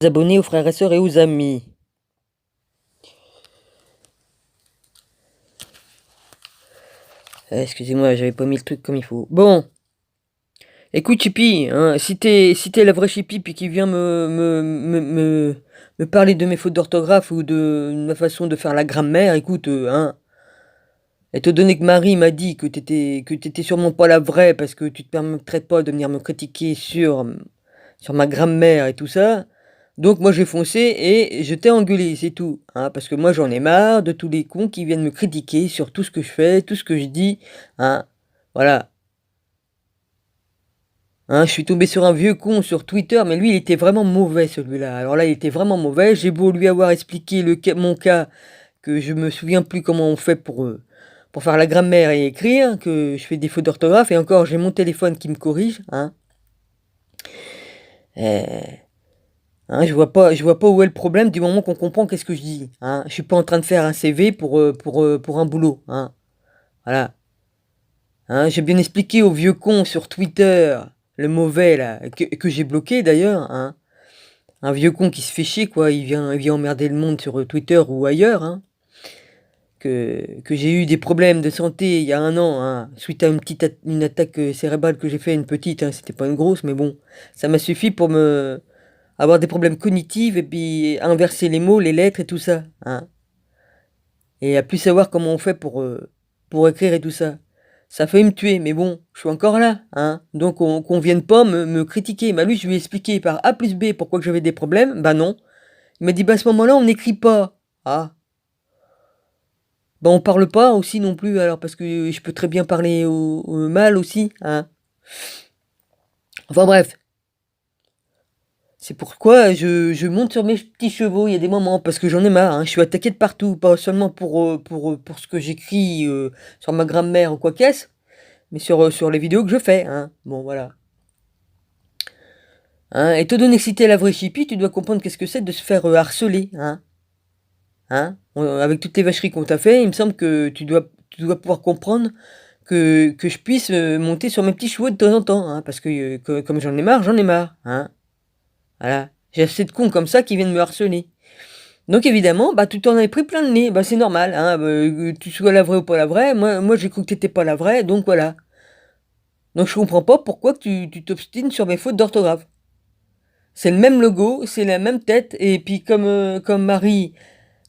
Abonnés, aux frères et sœurs et aux amis. Excusez-moi, j'avais pas mis le truc comme il faut. Bon, écoute Chippy, hein, si t'es la vraie Chippy puis qui vient me parler de mes fautes d'orthographe ou de ma façon de faire la grammaire, écoute, hein, étant donné que Marie m'a dit que t'étais sûrement pas la vraie parce que tu te permettrais pas de venir me critiquer sur ma grammaire et tout ça. Donc moi j'ai foncé et je t'ai engueulé, c'est tout. Hein, parce que moi j'en ai marre de tous les cons qui viennent me critiquer sur tout ce que je fais, tout ce que je dis. Hein, voilà. Hein, je suis tombé sur un vieux con sur Twitter, mais lui il était vraiment mauvais celui-là. Alors là il était vraiment mauvais. J'ai beau lui avoir expliqué mon cas, que je me souviens plus comment on fait pour faire la grammaire et écrire, que je fais des fautes d'orthographe, et encore j'ai mon téléphone qui me corrige. Hein. Euh, Hein, je vois pas où est le problème du moment qu'on comprend qu'est-ce que je dis. Hein. Je suis pas en train de faire un CV pour un boulot. Hein. Voilà. Hein, j'ai bien expliqué au vieux con sur Twitter, le mauvais là, que j'ai bloqué d'ailleurs. Hein. Un vieux con qui se fait chier quoi, il vient emmerder le monde sur Twitter ou ailleurs. Hein. Que j'ai eu des problèmes de santé il y a un an, hein, suite à une attaque cérébrale que j'ai fait, une petite, hein, c'était pas une grosse, mais bon, ça m'a suffi pour me avoir des problèmes cognitifs et puis inverser les mots, les lettres et tout ça. Hein. Et à plus savoir comment on fait pour écrire et tout ça. Ça a failli me tuer, mais bon, je suis encore là. Hein. Donc qu'on vienne pas me critiquer. Bah lui, je lui ai expliqué par A plus B pourquoi que j'avais des problèmes. Bah non. Il m'a dit, bah à ce moment-là, on n'écrit pas. Ah. Bah on parle pas aussi non plus, alors parce que je peux très bien parler au mal aussi. Hein. Enfin bref. C'est pourquoi je monte sur mes petits chevaux, il y a des moments, parce que j'en ai marre, hein. Je suis attaqué de partout, pas seulement pour ce que j'écris sur ma grammaire ou quoi qu'est-ce, mais sur les vidéos que je fais. Hein. Bon, voilà. Hein, et te donner que si t'es la vraie chippie, tu dois comprendre qu'est-ce que c'est de se faire harceler. Hein. Hein. Avec toutes les vacheries qu'on t'a fait, il me semble que tu dois pouvoir comprendre que je puisse monter sur mes petits chevaux de temps en temps, hein, parce que comme j'en ai marre, j'en ai marre. Hein. Voilà. J'ai assez de cons comme ça qui viennent me harceler. Donc évidemment, bah tu t'en avais pris plein le nez, bah c'est normal, hein, que tu sois la vraie ou pas la vraie, moi j'ai cru que t'étais pas la vraie, donc voilà. Donc je comprends pas pourquoi que tu t'obstines sur mes fautes d'orthographe. C'est le même logo, c'est la même tête, et puis comme Marie,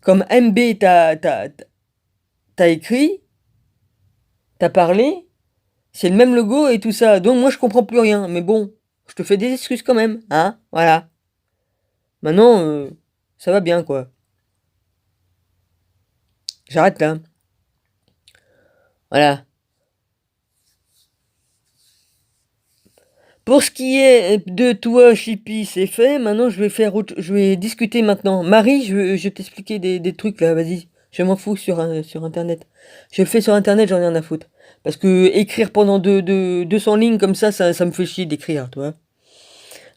comme MB t'as écrit, t'as parlé, c'est le même logo et tout ça, donc moi je comprends plus rien, mais bon, je te fais des excuses quand même, hein, voilà. Maintenant, ça va bien quoi. J'arrête là. Voilà. Pour ce qui est de toi, Chippy, c'est fait. Maintenant, je vais discuter maintenant. Marie, je vais t'expliquer des trucs là, vas-y. Je m'en fous sur Internet. Je le fais sur Internet, j'en ai rien à foutre. Parce que écrire pendant 200 lignes comme ça me fait chier d'écrire, toi.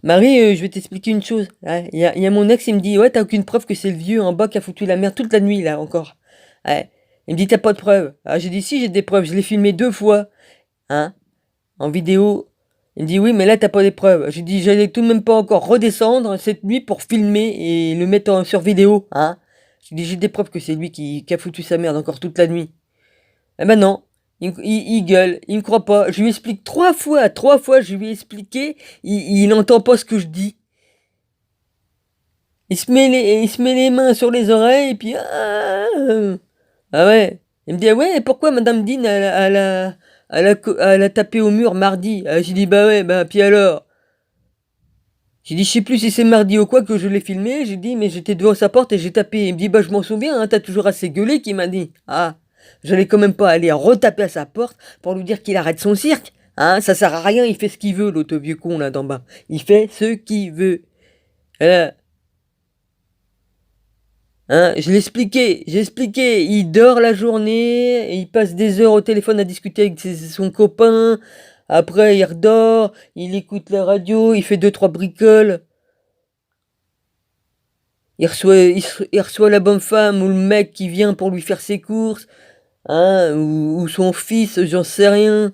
Marie, je vais t'expliquer une chose. Ouais, il y a mon ex, il me dit, ouais, t'as aucune preuve que c'est le vieux en bas qui a foutu la merde toute la nuit, là, encore. Ouais. Il me dit, t'as pas de preuves. Ah, j'ai dit, si, j'ai des preuves. Je l'ai filmé 2 fois. Hein, en vidéo. Il me dit oui, mais là t'as pas des preuves. J'ai dit j'allais tout de même pas encore redescendre cette nuit pour filmer et le mettre sur vidéo. Hein. J'ai dit j'ai des preuves que c'est lui qui a foutu sa merde encore toute la nuit. Eh ben non. Il gueule, il me croit pas. Je lui explique 3 fois je lui ai expliqué. Il entend pas ce que je dis. Il se met les mains sur les oreilles et puis ah ouais. Il me dit, ah ouais, pourquoi Madame Dean, elle a tapé au mur mardi? Ah, j'ai dit, bah ouais, bah, puis alors? J'ai dit, je sais plus si c'est mardi ou quoi que je l'ai filmé. J'ai dit, mais j'étais devant sa porte et j'ai tapé. Il me dit, bah je m'en souviens, hein, t'as toujours assez gueulé, qu'il m'a dit. Ah, j'allais quand même pas aller retaper à sa porte pour lui dire qu'il arrête son cirque. Hein, ça sert à rien, il fait ce qu'il veut, l'autre vieux con là d'en bas. Il fait ce qu'il veut. Voilà. Hein, j'ai expliqué, il dort la journée, il passe des heures au téléphone à discuter avec son copain, après il redort, il écoute la radio, il fait 2, 3 bricoles, il reçoit la bonne femme ou le mec qui vient pour lui faire ses courses, hein, ou son fils, j'en sais rien.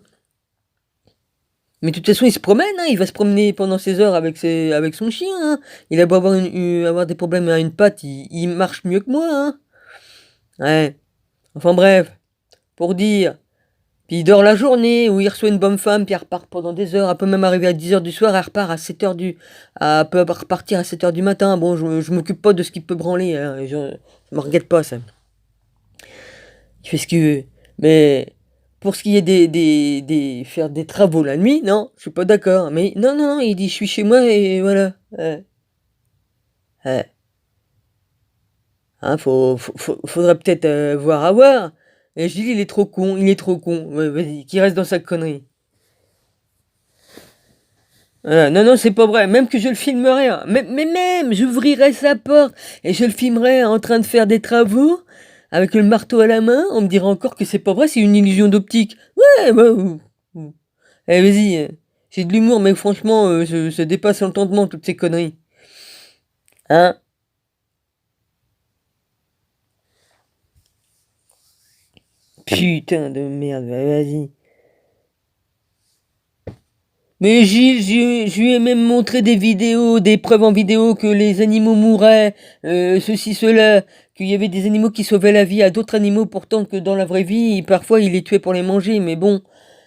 Mais de toute façon, il se promène, hein, il va se promener pendant ses heures avec son chien, hein. Il a beau avoir des problèmes à une patte, il marche mieux que moi, hein. Ouais. Enfin bref, pour dire. Puis il dort la journée, ou il reçoit une bonne femme, puis elle repart pendant des heures. Elle peut même arriver à 10 heures du soir, elle repart à 7 heures elle peut repartir à 7 heures du matin. Bon, je m'occupe pas de ce qu'il peut branler, hein. Ça me regarde pas, ça. Il fait ce qu'il veut. Mais pour ce qui est faire des travaux la nuit, non, je suis pas d'accord. Mais non, non, non, il dit je suis chez moi et voilà. Ouais, ouais. Hein, faudrait peut-être voir à voir. Et je dis il est trop con, il est trop con. Ouais, vas-y, qu'il reste dans sa connerie. Voilà. Non, non, c'est pas vrai. Même que je le filmerais, hein. Mais même, j'ouvrirais sa porte et je le filmerais en train de faire des travaux avec le marteau à la main. On me dirait encore que c'est pas vrai, c'est une illusion d'optique. Ouais, bah, eh, vas-y. J'ai de l'humour, mais franchement, ça dépasse l'entendement, toutes ces conneries. Hein? Putain de merde, vas-y. Mais je lui ai même montré des vidéos, des preuves en vidéo que les animaux mouraient, ceci, cela, qu'il y avait des animaux qui sauvaient la vie à d'autres animaux, pourtant que dans la vraie vie, parfois il les tuait pour les manger, mais bon.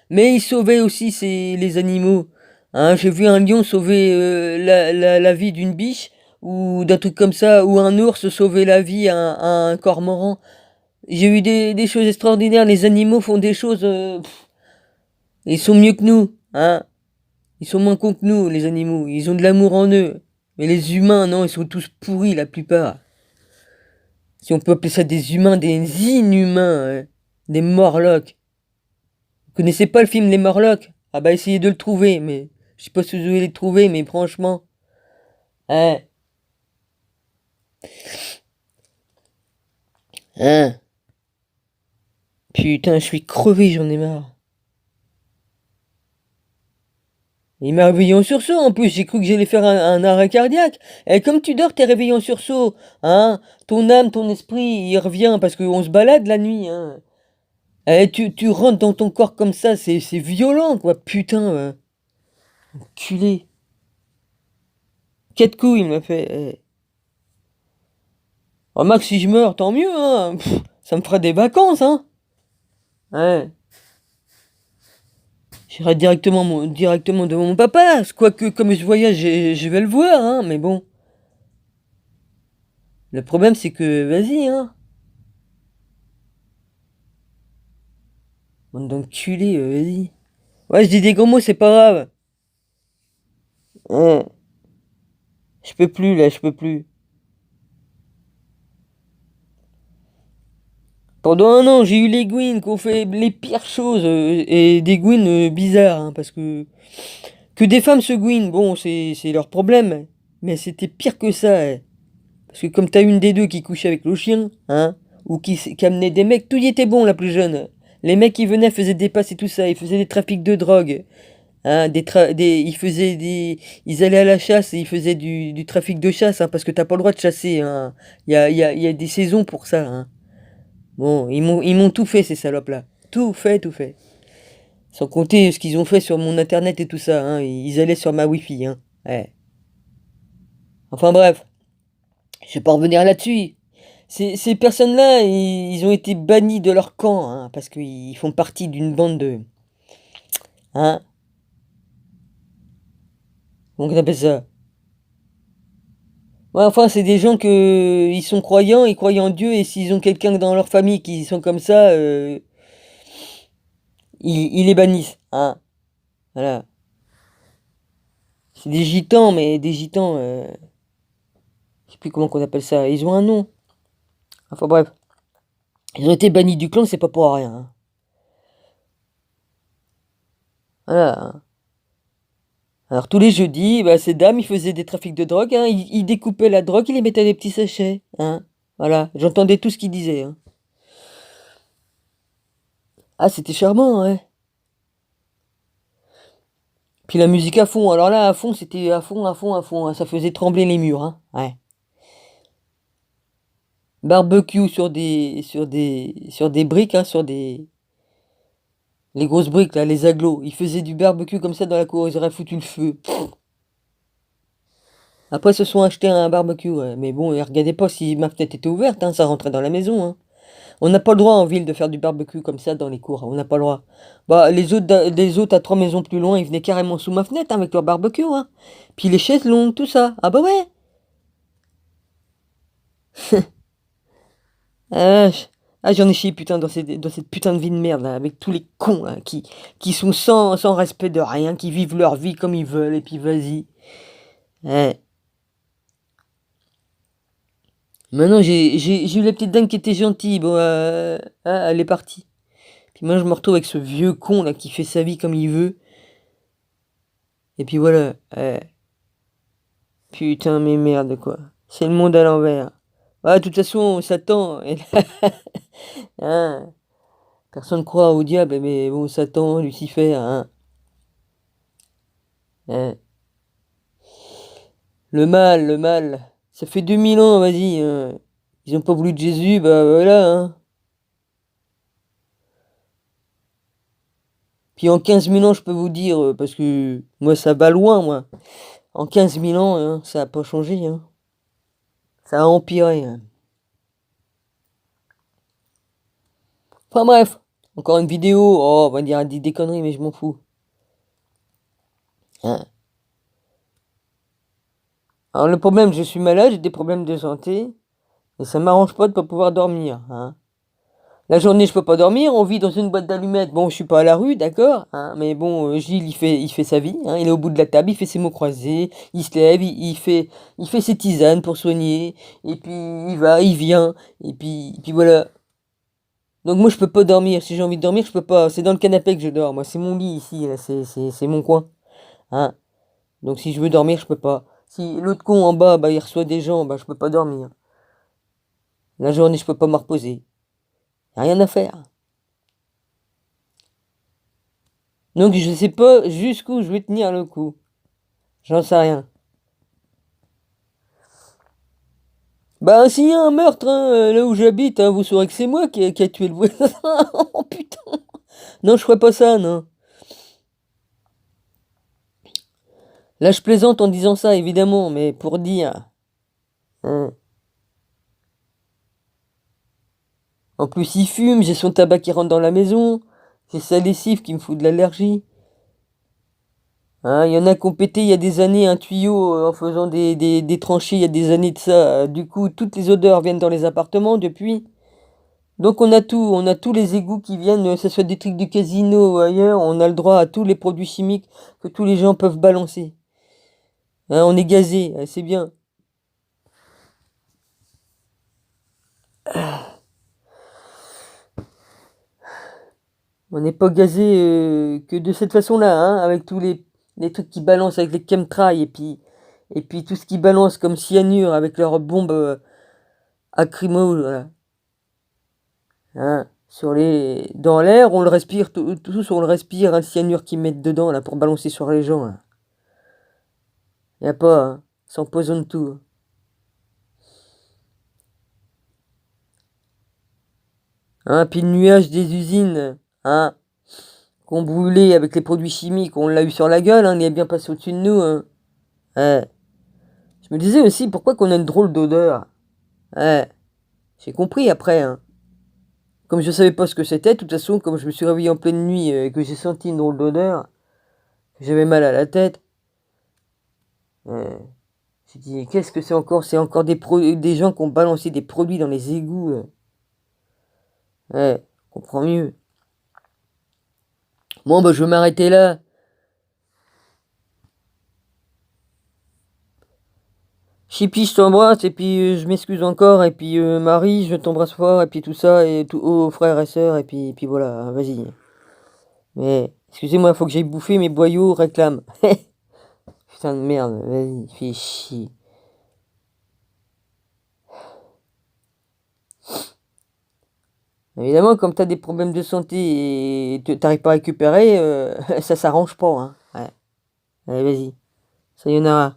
Mais il sauvait aussi les animaux. Hein, j'ai vu un lion sauver la vie d'une biche, ou d'un truc comme ça, ou un ours sauver la vie à un cormoran. J'ai eu des choses extraordinaires, les animaux font des choses, ils sont mieux que nous, hein. Ils sont moins cons que nous, les animaux. Ils ont de l'amour en eux. Mais les humains, non, ils sont tous pourris, la plupart. Si on peut appeler ça des humains, des inhumains, hein. Des morlocks. Vous connaissez pas le film Les Morlocks? Ah bah essayez de le trouver, mais... Je sais pas si vous allez le trouver, mais franchement... Hein? Hein? Putain, je suis crevé, j'en ai marre. Il m'a réveillé en sursaut, en plus, j'ai cru que j'allais faire un arrêt cardiaque. Et comme tu dors, t'es réveillé en sursaut, hein? Ton âme, ton esprit, il revient, parce qu'on se balade la nuit, hein? Eh, tu rentres dans ton corps comme ça, c'est violent, quoi, putain, culé. Quatre coups, il m'a fait. Remarque, si je meurs, tant mieux, hein. Pff, ça me fera des vacances, hein. Ouais. J'irai directement, directement devant mon papa. Quoique, comme je voyage, je vais le voir, hein, mais bon. Le problème, c'est que, vas-y, hein. Bande d'enculés, vas-y. Ouais, je dis des gros mots, c'est pas grave. Hein. Je peux plus, là, je peux plus. Pendant un an, j'ai eu les Gwyn qui ont fait les pires choses et des Gwyn bizarres, hein, parce que des femmes se Gwyn, bon, c'est leur problème, mais c'était pire que ça, hein. Parce que comme t'as une des deux qui couchait avec le chien, hein, ou qui amenait des mecs, tout y était bon la plus jeune. Les mecs qui venaient faisaient des passes et tout ça, ils faisaient des trafics de drogue, hein, ils allaient à la chasse et ils faisaient du trafic de chasse, hein, parce que t'as pas le droit de chasser, hein. Il y a des saisons pour ça, hein. Bon, ils m'ont tout fait, ces salopes-là. Tout fait, tout fait. Sans compter ce qu'ils ont fait sur mon internet et tout ça, hein. Ils allaient sur ma wifi, hein. Ouais. Enfin bref, je vais pas revenir là-dessus. Ces personnes-là, ils ont été bannis de leur camp, hein, parce qu'ils font partie d'une bande de... Hein? Comment on appelle ça? Ouais, enfin, c'est des gens que... Ils sont croyants, ils croient en Dieu, et s'ils ont quelqu'un dans leur famille qui sont comme ça, ils les bannissent, hein. Voilà. C'est des gitans, mais des gitans... je sais plus comment qu'on appelle ça. Ils ont un nom. Enfin bref. Ils ont été bannis du clan, c'est pas pour rien, hein. Voilà. Alors tous les jeudis, bah, ces dames, ils faisaient des trafics de drogue, hein. Ils découpaient la drogue, ils les mettaient dans des petits sachets, hein. Voilà. J'entendais tout ce qu'ils disaient, hein. Ah, c'était charmant, ouais. Puis la musique à fond. Alors là, à fond, c'était à fond, à fond, à fond, hein. Ça faisait trembler les murs, hein. Ouais. Barbecue sur des briques, hein, sur des... Les grosses briques, là, les agglos. Ils faisaient du barbecue comme ça dans la cour, ils auraient foutu le feu. Après, ils se sont achetés un barbecue, ouais. Mais bon, regardez pas si ma fenêtre était ouverte, hein, ça rentrait dans la maison, hein. On n'a pas le droit en ville de faire du barbecue comme ça dans les cours, on n'a pas le droit. Bah, les autres à 3 maisons plus loin, ils venaient carrément sous ma fenêtre hein, avec leur barbecue, hein. Puis les chaises longues, tout ça. Ah bah ouais. Ah, j'en ai chié putain dans cette putain de vie de merde là, avec tous les cons là, qui sont sans respect de rien, qui vivent leur vie comme ils veulent, et puis vas-y. Ouais. Maintenant j'ai eu la petite dame qui était gentille, bon, elle est partie. Puis moi je me retrouve avec ce vieux con là qui fait sa vie comme il veut. Et puis voilà. Putain mais merde quoi. C'est le monde à l'envers. Ouais, de toute façon, Satan, hein, personne croit au diable, mais bon, Satan, Lucifer, hein. Le mal. Ça fait 2000 ans, vas-y. Ils ont pas voulu de Jésus, bah voilà, hein. Puis en 15 000 ans, je peux vous dire, parce que moi, ça va loin, moi. En 15 000 ans, hein, ça a pas changé, hein. Ça a empiré, hein. Enfin bref, encore une vidéo. Oh, on va dire des conneries, mais je m'en fous. Hein. Alors le problème, je suis malade, j'ai des problèmes de santé, et ça m'arrange pas de pas pouvoir dormir, hein. La journée, je peux pas dormir, on vit dans une boîte d'allumettes. Bon, je suis pas à la rue, d'accord, hein, mais bon, Gilles, il fait sa vie, hein, il est au bout de la table, il fait ses mots croisés, il se lève, il fait ses tisanes pour soigner, et puis il va, il vient, et puis voilà. Donc moi, je peux pas dormir. Si j'ai envie de dormir, je peux pas. C'est dans le canapé que je dors. Moi, c'est mon lit ici, là, c'est mon coin, hein. Donc si je veux dormir, je peux pas. Si l'autre con en bas, bah, il reçoit des gens, bah, je peux pas dormir. La journée, je peux pas me reposer. Y a rien à faire. Donc je sais pas jusqu'où je vais tenir le coup. J'en sais rien. Bah s'il y a un meurtre hein, là où j'habite, hein, vous saurez que c'est moi qui a tué le voisin. Oh putain. Non, je ferai pas ça, non. Là je plaisante en disant ça, évidemment, mais pour dire. Hein. En plus il fume, j'ai son tabac qui rentre dans la maison, j'ai sa lessive qui me fout de l'allergie. Hein, il y en a qui ont pété il y a des années un tuyau en faisant des tranchées il y a des années de ça. Du coup, toutes les odeurs viennent dans les appartements depuis. Donc on a tous les égouts qui viennent, que ce soit des trucs du casino ou ailleurs, on a le droit à tous les produits chimiques que tous les gens peuvent balancer. Hein, on est gazé, c'est bien. On n'est pas gazé que de cette façon-là, hein, avec tous les trucs qui balancent avec les chemtrails et puis tout ce qui balance comme cyanure avec leurs bombes acrymo, voilà. Hein, dans l'air, on le respire, tous on le respire, hein, le cyanure qu'ils mettent dedans là pour balancer sur les gens. Là. Y a pas, hein, ça empoisonne tout. Hein, puis le nuage des usines, hein, qu'on brûlait avec les produits chimiques, on l'a eu sur la gueule, hein, il est bien passé au-dessus de nous. Hein. Ouais. Je me disais aussi pourquoi qu'on a une drôle d'odeur. Ouais. J'ai compris après. Hein. Comme je savais pas ce que c'était, de toute façon, comme je me suis réveillé en pleine nuit et que j'ai senti une drôle d'odeur, j'avais mal à la tête. Ouais. J'ai dit, qu'est-ce que c'est encore? C'est encore des gens qui ont balancé des produits dans les égouts. Ouais, je comprends mieux. Bon, bah, je vais m'arrêter là. Chipi, je t'embrasse, et puis je m'excuse encore, et puis Marie, je t'embrasse fort, et puis tout ça, et tout, oh, frères et sœurs, et puis voilà, hein, vas-y. Mais, excusez-moi, faut que j'aille bouffer mes boyaux, réclame. Putain de merde, vas-y, fais chier. Évidemment, comme t'as des problèmes de santé et t'arrives pas à récupérer, ça s'arrange pas, hein. Ouais. Allez, vas-y. Sayonara.